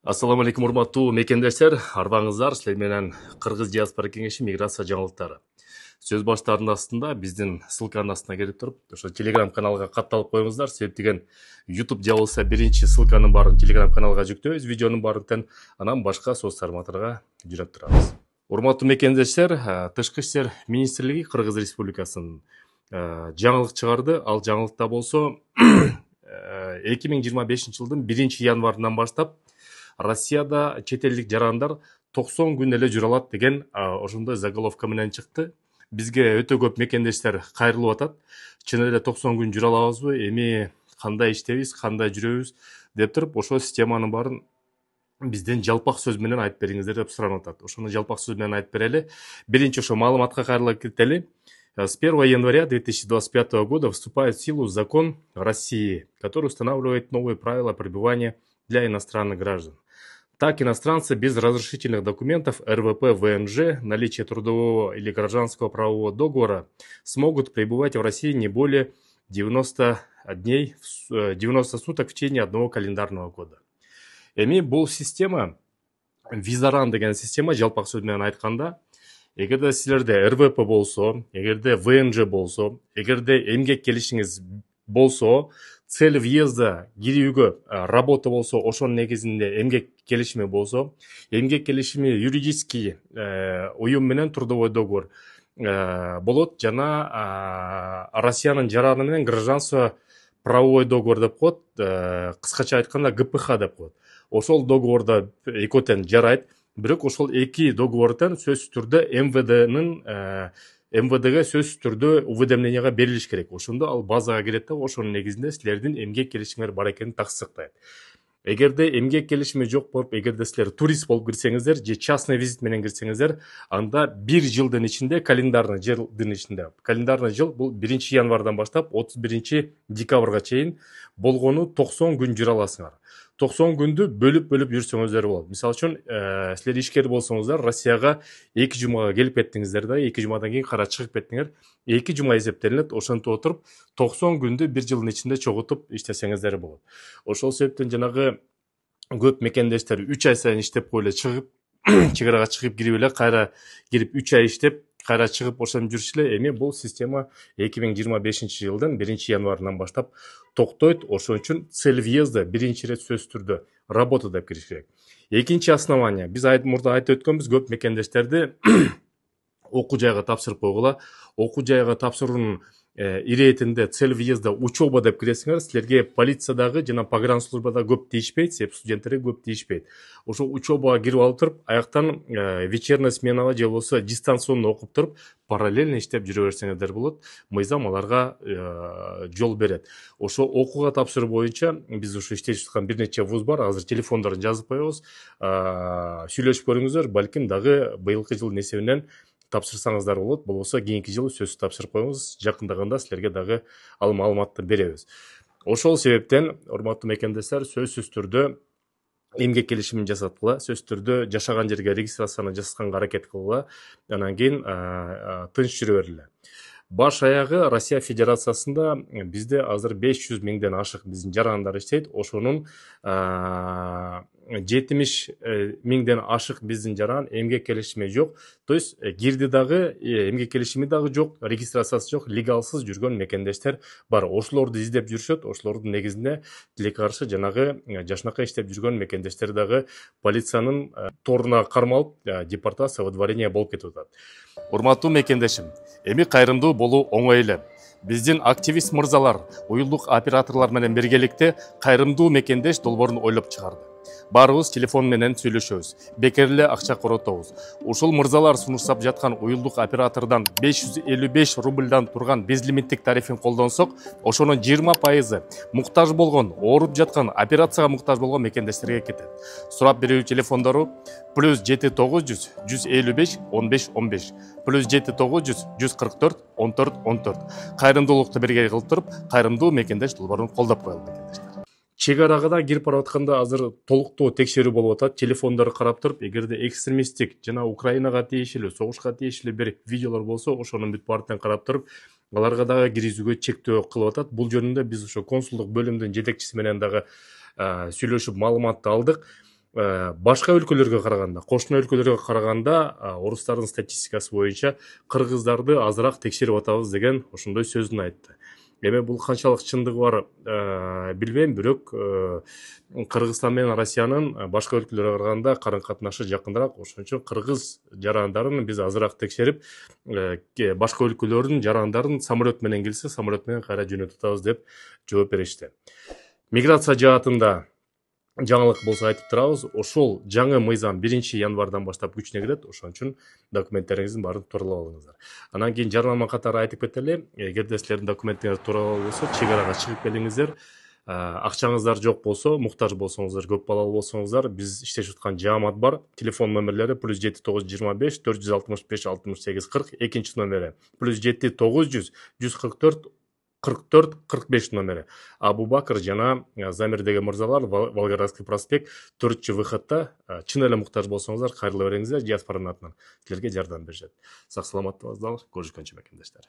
Ассаламу алейкум, урматтуу мекендештер, арбаңыздар, силер менен Кыргыз диаспора кеңеши миграция жаңылыктары. Сөз баштарынын астында биздин ссылканын астына келип туруп, ошо Telegram каналга катталып коюңуздар. Себеп деген YouTube же болбосо биринчи ссылканын баарын Telegram каналга жүктөбүз, видеонун баарын, анан башка соц тармактарга жөнөп турабыз. Урматтуу мекендештер, Тышкы иштер министрлиги Кыргыз Республикасынын жаңылык чыгарды. Ал жаңылыкта болсо 2025 жылдын 1 январынан баштап Россияда чет элдик жарандар 90 күн эле жүрө алат деген ошондой заголовка менен чыкты. Бизге өтө көп мекендештер кайрылып атат. Чын эле 90 күн жүрө алабызбы? Эми кандай иштейбиз, кандай жүрөбүз деп туруп, ошо системанын баарын бизден жалпак сөз менен айтып бериңиздер деп суранып атат. Ошону жалпак сөз менен айтып берели. Биринчи ошо маалыматка кайрылып кетели. С 1 января 2025 года вступает в силу закон России, который устанавливает новые правила пребывания для иностранных граждан. Так, иностранцы без разрешительных документов РВП ВНЖ, наличие трудового или гражданского правового договора смогут пребывать в России не более 90 дней, 90 суток в течение одного календарного года. Эми бул система, визаран деген система, жалпак сөз менен айтканда, эгерде силерде РВП болсо, эгерде ВНЖ болсо, эгерде эмгек келишиңиз болсо, цель въезда кирүүгө работа болсо, ошонун негизинде эмгек келишими болсо, эмгек келишими юридический уюм менен трудовой договор болот, жана Россиянын жараны менен гражданство правовой договор деп коет, кыскача айтканда ГПХ деп коет. Ошол договорда экөтен жарайт, бирок ошол эки договордон сөзсүз түрдө МВДге сөзсүз түрдө уведомленияга берилиш керек. Ошондо ал базага кирет да, ошонун негизинде силердин эмгек келишиңер бар экенин тастыктайт. Эгерде эмгек келишими жок болуп, эгерде силер турист болуп кирсеңиздер же частный визит менен кирсеңиздер, анда 1 жылдын ичинде, календарный жылдын ичинде, календарный жыл бул 1 январдан баштап 31 декабрга чейин болгону 90 күн жүрө аласыңар. 90 күндү бөлүп жүрсөңүздөр болот. Мисалы үчүн, силер ишкер болсоңуздар, Россияга 2 жумага келип кеттиңиздер да, 2 жумадан кийин кара чыгып кеттиңер. 2 жума эсептелинет, ошентип отуруп 90 күндү 1 жылдын ичинде чогултуп иштесеңиздер болот. Ошол себептен жанагы көп мекендештер 3 ай сайын иштеп койлы чыгып, чыгарага чыгып кирип эле, кайра кирип 3 ай иштеп, кайра чыгып ошентип жүрүшү эле. Эми бул система 2025 жылдын 1 январынан баштап токтойт. Ошон үчүн цель въезда биринчи ирет сөзсүз түрдө работа деп кириш керек. Экинчи основание, биз мурда айтып өткөнбүз, көп мекендештерди окуу жайга тапшырып койгула. Окуу жайга тапшыруунун иретинде цель въезда учеба деп киресиңер, силерге полициядагы жана погранслужбада көп тийишпейт, себеп студенттерге көп тийишпейт. Ошо учебага кирип алып туруп, аяктан вечерний сменага же болбосо дистанционно окуп туруп, параллельно иштеп жүрө берсеңиздер болот. Мыйзам аларга жол берет. Ошо окууга тапшыруу боюнча биз ушу иштешип аткан бир нече вуз бар. Азыр телефондорун жазып коебуз. Сүйлөшүп көрүңүздөр, балким дагы быйылкы жылдын эсебинен тапшырсаңыздар болот, болбосо кийинки жылы сөзсүз тапшырып коюңуз, жакындаганда силерге дагы ал маалыматты беребиз. Ошол себептен, урматтуу мекендештер, сөзсүз түрдө эмгек келишимин жасаткыла, сөзсүз түрдө жашаган жерге регистрацияны жасаганга аракет кылгыла, анан кийин тынч жүрө бергиле. Баш аягы Россия Федерациясында бизде азыр 500 миңден ашык биздин жарандар иштейт. Ошонун 70 миңден ашык биздин жаран эмгек келишими жок. То есть кирди дагы, эмгек келишими дагы жок, регистрациясы жок, легалсыз жүргөн мекендештер бар. Ошолорду издеп жүрүшөт. Ошолордун негизинде тилекке каршы жанагы жашынакай иштеп жүргөн мекендештер дагы полициянын торуна кармалып, депортация, выдворение болуп кетип атат. Урматтуу мекендешим, эми кайрымдуу болуу оңой эле. Биздин активист мырзалар, уюлдук операторлор менен биргеликте кайрымдуу мекендеш долбоорун ойлоп чыгарды. Баарыбыз телефон менен сүйлөшөбүз, бекер эле акча коротобуз. Ушул мырзалар сунуштап жаткан уюлдук оператордон 555 рубльдан турган безлимиттик тарифин колдонсок, ошонун 20% муктаж болгон, ооруп жаткан, операцияга муктаж болгон мекендештерге кетет. Сурап берүү телефондору +7900 155 15 15, +7900 144 14 14. Кайрымдуулукту бирге кылып туруп, кайрымдуу мекендеш долбоорун колдоп коелу мекендештер. Чек арага кирип баратканда азыр толуктуу текшерүү болуп атат. Телефондорду карап туруп, эгерде экстремисттик жана Украинага тиешелүү, согушка тиешелүү бир видеолор болсо, ошонун бүт баарын карап туруп, аларга дагы киргизүүгө чектөө кылып атат. Бул жөнүндө биз ошо консулдук бөлүмдүн жетекчиси менен дагы сүйлөшүп маалыматты алдык. башка өлкөлөргө караганда, кошуна өлкөлөргө караганда орустардын статистикасы боюнча кыргыздарды азыраак текшерип атабыз деген ошондой сөзүн айтты. Эми бул канчалык чындыгы бар билбейм, бирок Кыргызстан менен Россиянын башка өлкөлөргө караганда карым катнашы жакыныраак. Ошон үчүн кыргыз жарандарын биз азыраак текшерип, башка өлкөлөрдүн жарандарын самолет менен келсе, самолет менен кайра жөнөтүп атабыз деп жооп беришти. Миграция жаатында жаңылык болсо айтып турабыз. Ошол жаңы мыйзам 1-январдан баштап күчүнө кирет. Ошон үчүн документтериңиздин баарын тууралап алыңыздар. Анан кийин жарнама катары айтып кетели, эгерде силердин документтериңиз тууралуу болсо, чек арага чыгып келиңиздер. Акчаңыздар жок болсо, муктаж болсоңуздар, көп балалуу болсоңуздар, биз иштешип аткан жаамат бар. Телефон номерлери +7 925 465 68 40, экинчи номери +7 900 144 44 45 номери. Абубакыр жана Замирдеги мырзалар, Волгоградский проспект 4-выходта. Чын эле муктаж болсоңуздар, кайрыла бериңиздер, диаспоранын атынан силерге жардам беришет. Сак саламат болуңуздар, көрүшкөнчө мекендештер.